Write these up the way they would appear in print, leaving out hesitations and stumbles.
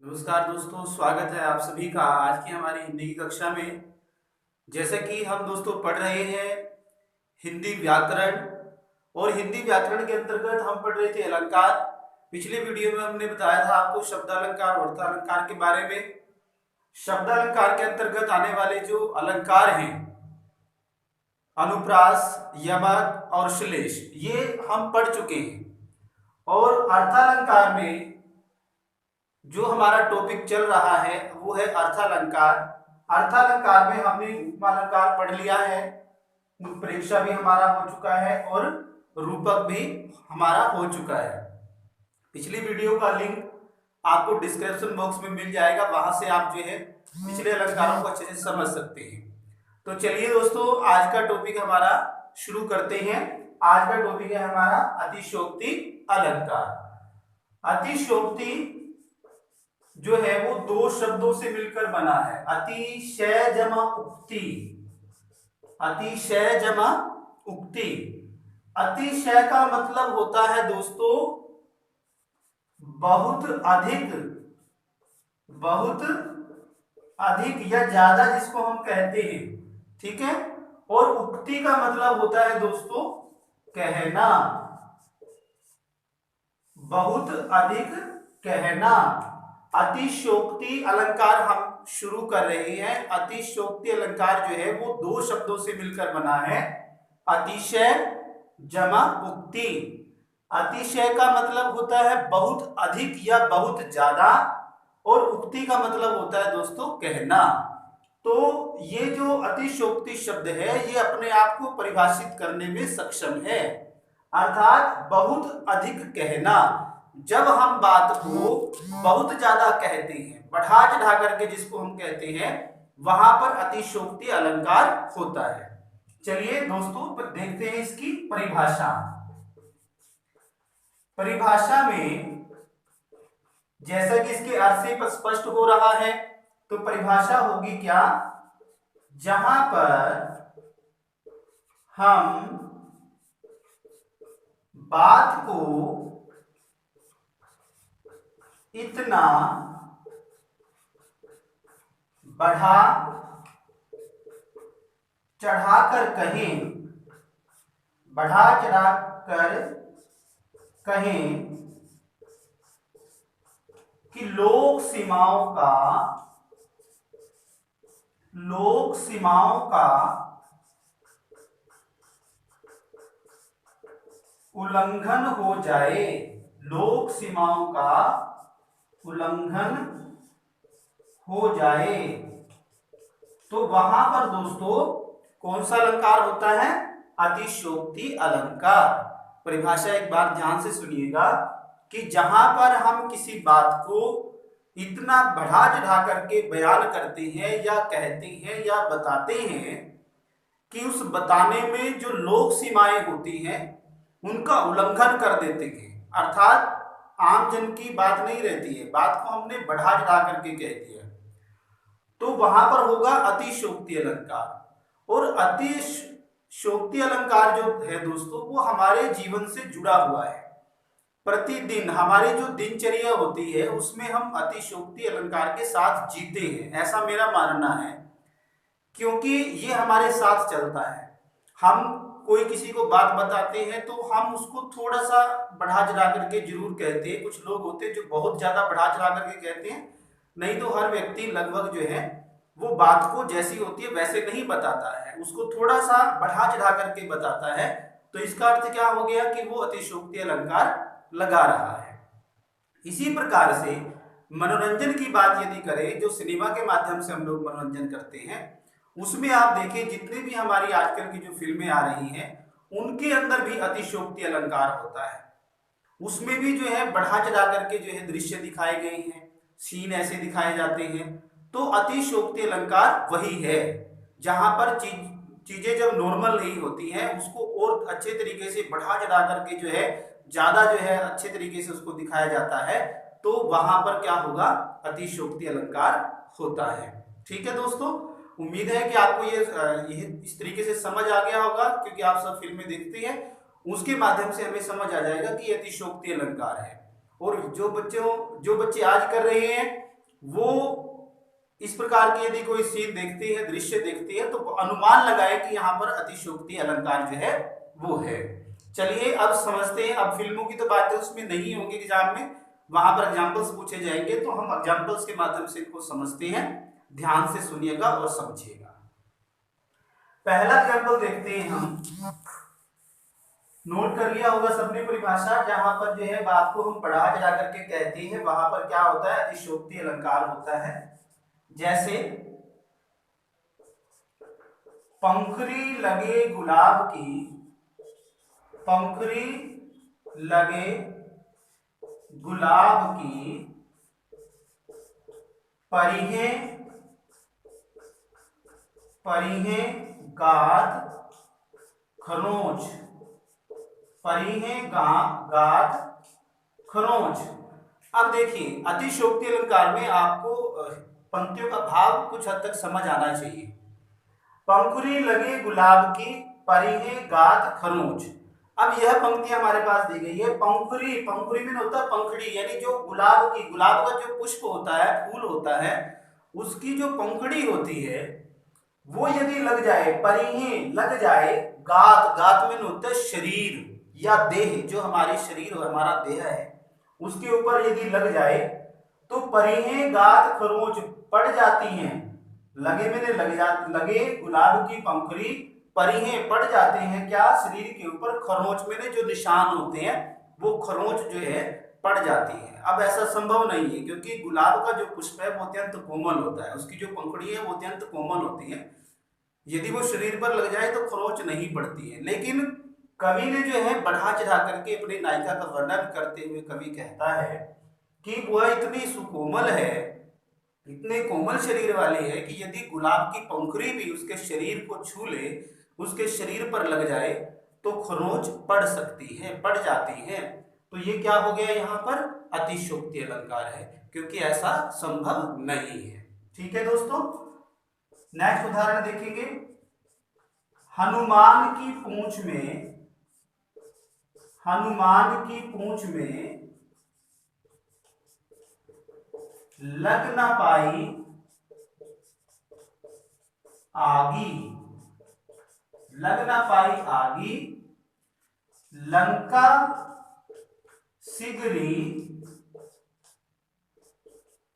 नमस्कार दोस्तों, स्वागत है आप सभी का आज की हमारी हिंदी की कक्षा में। जैसे कि हम दोस्तों पढ़ रहे हैं हिंदी व्याकरण, और हिंदी व्याकरण के अंतर्गत हम पढ़ रहे थे अलंकार। पिछले वीडियो में हमने बताया था आपको शब्दालंकार और अर्थालंकार के बारे में। शब्दालंकार के अंतर्गत आने वाले जो अलंकार हैं, अनुप्रास, यमक और श्लेष, ये हम पढ़ चुके हैं। और अर्थालंकार में जो हमारा टॉपिक चल रहा है वो है अर्थालंकार। अर्थालंकार में हमने उपमालंकार पढ़ लिया है, उत्प्रेक्षा भी हमारा हो चुका है और रूपक भी हमारा हो चुका है। पिछली वीडियो का लिंक आपको डिस्क्रिप्शन बॉक्स में मिल जाएगा, वहां से आप जो है पिछले अलंकारों को अच्छे से समझ सकते हैं। तो चलिए दोस्तों, आज का टॉपिक हमारा शुरू करते हैं। आज का टॉपिक है हमारा अतिशयोक्ति अलंकार। अतिशयोक्ति जो है वो दो शब्दों से मिलकर बना है, अतिशय जमा उक्ति। अतिशय जमा उक्ति। अतिशय का मतलब होता है दोस्तों बहुत अधिक या ज्यादा, जिसको हम कहते हैं, ठीक है। और उक्ति का मतलब होता है दोस्तों कहना, बहुत अधिक कहना। अतिशयोक्ति अलंकार हम शुरू कर रहे हैं। अतिशयोक्ति अलंकार जो है वो दो शब्दों से मिलकर बना है, अतिशय जमा उक्ति। अतिशय का मतलब होता है बहुत अधिक या बहुत ज्यादा, और उक्ति का मतलब होता है दोस्तों कहना। तो ये जो अतिशयोक्ति शब्द है ये अपने आप को परिभाषित करने में सक्षम है, अर्थात बहुत अधिक कहना। जब हम बात को बहुत ज्यादा कहते हैं, बढ़ा चढ़ा करके जिसको हम कहते हैं, वहां पर अतिशयोक्ति अलंकार होता है। चलिए दोस्तों देखते हैं इसकी परिभाषा। परिभाषा में जैसा कि इसके अर्थ से स्पष्ट हो रहा है, तो परिभाषा होगी क्या, जहां पर हम बात को इतना बढ़ा चढ़ाकर कहें, बढ़ा चढ़ाकर कहें कि लोक सीमाओं का उल्लंघन हो जाए, लोक सीमाओं का उल्लंघन हो जाए, तो वहां पर दोस्तों कौन सा अलंकार होता है, अतिशयोक्ति अलंकार। परिभाषा एक बार ध्यान से सुनिएगा कि जहां पर हम किसी बात को इतना बढ़ा चढ़ा करके बयान करते हैं या कहते हैं या बताते हैं कि उस बताने में जो लोक सीमाएं होती हैं उनका उल्लंघन कर देते हैं, अर्थात आम जन की बात नहीं रहती है, बात को हमने बढ़ा चढ़ा करके कह दिया, तो वहां पर होगा अतिशयोक्ति अलंकार। और अतिशयोक्ति अलंकार जो है दोस्तों वो हमारे जीवन से जुड़ा हुआ है। प्रतिदिन हमारी जो दिनचर्या होती है उसमें हम अतिशयोक्ति अलंकार के साथ जीते हैं, ऐसा मेरा मानना है, क्योंकि ये हमारे साथ चलता है। हम कोई किसी को बात बताते हैं तो हम उसको थोड़ा सा बढ़ा चढ़ा करके जरूर कहते हैं। कुछ लोग होते हैं जो बहुत ज्यादा बढ़ा चढ़ा करके कहते हैं, नहीं तो हर व्यक्ति लगभग जो है वो बात को जैसी होती है वैसे नहीं बताता है, उसको थोड़ा सा बढ़ा चढ़ा करके बताता है। तो इसका अर्थ क्या हो गया कि वो अतिशयोक्ति अलंकार लगा रहा है। इसी प्रकार से मनोरंजन की बात यदि करें, जो सिनेमा के माध्यम से हम लोग मनोरंजन करते हैं, उसमें आप देखें जितने भी हमारी आजकल की जो फिल्में आ रही हैं उनके अंदर भी अतिशयोक्ति अलंकार होता है। उसमें भी जो है बढ़ा चढ़ा करके जो है दृश्य दिखाए गए हैं, सीन ऐसे दिखाए जाते हैं। तो अतिशयोक्ति अलंकार वही है जहां पर चीजें जब नॉर्मल नहीं होती हैं उसको और अच्छे तरीके से बढ़ा चढ़ा करके जो है ज्यादा जो है अच्छे तरीके से उसको दिखाया जाता है, तो वहां पर क्या होगा, अतिशयोक्ति अलंकार होता है। ठीक है दोस्तों, उम्मीद है कि आपको ये इस तरीके से समझ आ गया होगा, क्योंकि आप सब फिल्में देखते हैं, उसके माध्यम से हमें समझ आ जाएगा कि ये अतिशयोक्ति अलंकार है। और जो बच्चे आज कर रहे हैं वो इस प्रकार की यदि कोई सीन देखती है, दृश्य देखती है, तो अनुमान लगाए कि यहाँ पर अतिशयोक्ति अलंकार जो है वो है। चलिए अब समझते हैं। अब फिल्मों की तो बातें उसमें नहीं होंगी एग्जाम में, वहां पर एग्जाम्पल्स पूछे जाएंगे, तो हम एग्जाम्पल्स के माध्यम से इनको समझते हैं। ध्यान से सुनिएगा और समझिएगा। पहला एग्जाम्पल देखते हैं हम। नोट कर लिया होगा सबने परिभाषा, जहां पर जो है बात को हम बढ़ा चढ़ा करके कहते हैं, वहां पर क्या होता है, अतिशयोक्ति अलंकार होता है। जैसे पंखुड़ी लगे गुलाब की, पंखुड़ी लगे गुलाब की परिहें परिहें गाद खरोंच, परिहें गाद खरोंच। अब देखिए अतिशयोक्ति अलंकार में आपको पंक्तियों का भाव कुछ हद तक समझ आना चाहिए। पंखुड़ी लगे गुलाब की परिहें गाद खरोंच। अब यह पंक्ति हमारे पास दी गई है। पंखुड़ी, पंखुड़ी में होता है पंखुड़ी, यानी जो गुलाब की, गुलाब का जो पुष्प होता है, फूल होता है, उसकी जो पंखुड़ी होती है वो यदि लग जाए, परिहें लग जाए, गात, गात में होता है शरीर या देह, जो हमारी शरीर हमारा देह है उसके ऊपर यदि लग जाए तो परिहें गात खरोंच पड़ जाती हैं। लगे मैंने लगे गुलाब की पंखुड़ी परिहें पड़ जाते हैं क्या, शरीर के ऊपर, खरोंच में जो निशान होते हैं वो खरोंच जो है पड़ जाती है। अब ऐसा संभव नहीं है, क्योंकि गुलाब का जो पुष्प है वो अत्यंत कोमल होता है, उसकी जो पंखुड़ी है वो अत्यंत कोमल होती है, यदि वो शरीर पर लग जाए तो खरोंच नहीं पड़ती है। लेकिन कवि ने जो है बढ़ा चढ़ा करके अपनी नायिका का वर्णन करते हुए कवि कहता है कि वह इतनी सुकोमल है, इतने कोमल शरीर वाली है कि यदि गुलाब की पंखुड़ी भी उसके शरीर को छू ले, उसके शरीर पर लग जाए तो खरोंच पड़ सकती है, पड़ जाती है। तो ये क्या हो गया, यहाँ पर अतिशयोक्ति अलंकार है, क्योंकि ऐसा संभव नहीं है। ठीक है दोस्तों, नेक्स्ट उदाहरण देखेंगे। हनुमान की पूंछ में, हनुमान की पूंछ में लग न पाई आगी, लग न पाई आगी, लंका सिगरी,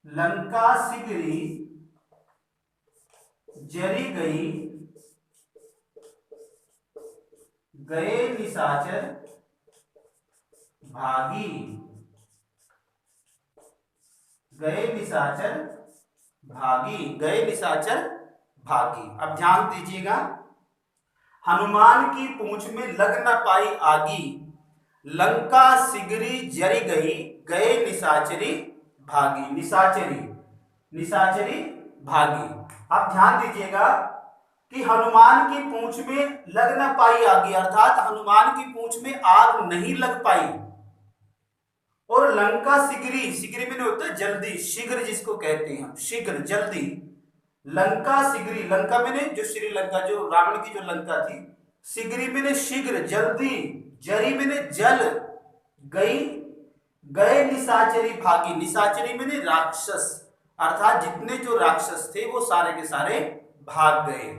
लंका सिगरी जरी गई, गए निशाचर भागी, गए निशाचर भागी, गए निशाचर भागी। अब ध्यान दीजिएगा, हनुमान की पूंछ में लग न पाई आगी, लंका सिगरी जरी गई, गए निशाचरी भागी, निशाचरी, निशाचरी भागी। अब ध्यान दीजिएगा कि हनुमान की पूंछ में लग न पाई आगी, अर्थात हनुमान की पूंछ में आग नहीं लग पाई, और लंका सिगरी, सिगरी में होता है जल्दी, शीघ्र जिसको कहते हैं हम, शीघ्र जल्दी, लंका सिगरी, लंका में जो श्रीलंका, जो रावण की जो लंका थी, सिगरी में शीघ्र जल्दी, जरी में जल गई, गए निशाचरी भागी, निशाचरी में राक्षस, अर्थात जितने जो राक्षस थे वो सारे के सारे भाग गए।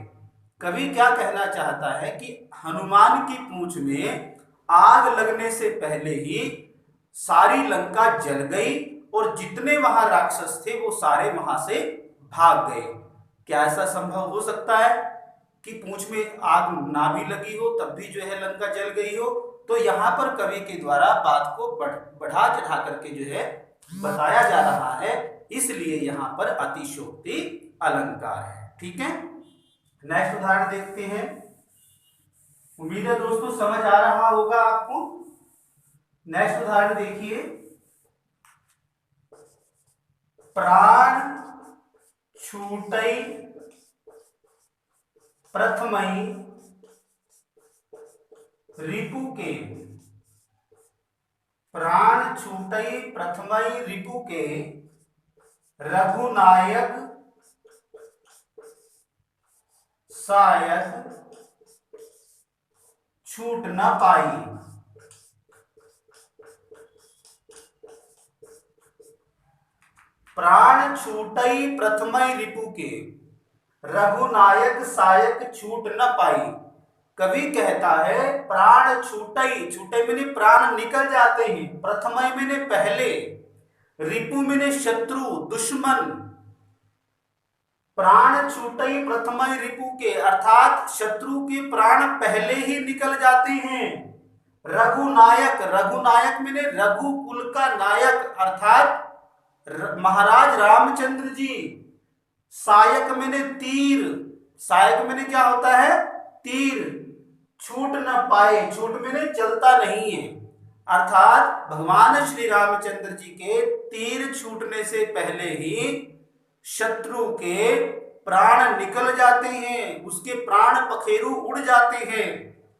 कवि क्या कहना चाहता है कि हनुमान की पूंछ में आग लगने से पहले ही सारी लंका जल गई और जितने वहां राक्षस थे वो सारे वहां से भाग गए। क्या ऐसा संभव हो सकता है कि पूंछ में आग ना भी लगी हो तब भी जो है लंका जल गई हो? तो यहाँ पर कवि के द्वारा बात को बढ़ा चढ़ा करके जो है बताया जा रहा है, इसलिए यहाँ पर अतिशयोक्ति अलंकार है। ठीक है, नेक्स्ट उदाहरण देखते हैं। उम्मीद है दोस्तों समझ आ रहा होगा आपको। नेक्स्ट उदाहरण देखिए। प्राण छूटई प्रथमई रिपु के, प्राण छूटई प्रथमई रिपु के, रघुनायक शायद छूट न पाई। प्राण छूटई प्रथमई रिपु के, रघुनायक सायक छूट न पाई। कवि कहता है प्राण छूटई, छूटई मैंने प्राण निकल जाते हैं, प्रथमई मैंने पहले, रिपु मैंने शत्रु दुश्मन, प्राण छूटई प्रथमई रिपु के अर्थात शत्रु के प्राण पहले ही निकल जाते हैं। रघुनायक, रघुनायक मैंने रघुकुल का नायक अर्थात महाराज रामचंद्र जी। सायक मैंने तीर, सायक मैंने क्या होता है तीर, छूट न पाए, छूट मैंने चलता नहीं है, अर्थात भगवान श्री रामचंद्र जी के तीर छूटने से पहले ही शत्रु के प्राण निकल जाते हैं, उसके प्राण पखेरु उड़ जाते हैं।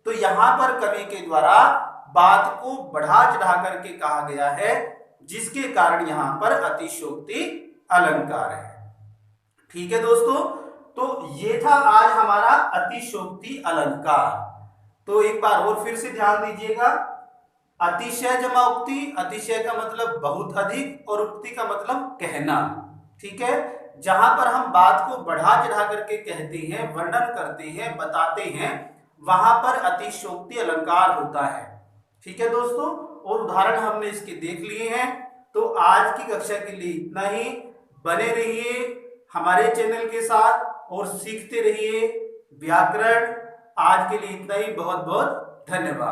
तो यहां पर कवि के द्वारा बात को बढ़ा चढ़ा करके कहा गया है, जिसके कारण यहां पर अतिशयोक्ति अलंकार है। ठीक है दोस्तों, तो ये था आज हमारा अतिशयोक्ति अलंकार। तो एक बार और फिर से ध्यान दीजिएगा, अतिशय जमा उक्ति, अतिशय का मतलब बहुत अधिक और उक्ति का मतलब कहना। ठीक है, जहां पर हम बात को बढ़ा चढ़ा करके कहते हैं, वर्णन करते हैं, बताते हैं, वहां पर अतिशयोक्ति अलंकार होता है। ठीक है दोस्तों, और उदाहरण हमने इसके देख लिए हैं। तो आज की कक्षा के लिए इतना ही। बने रहिए हमारे चैनल के साथ और सीखते रहिए व्याकरण। आज के लिए इतना ही, बहुत बहुत धन्यवाद।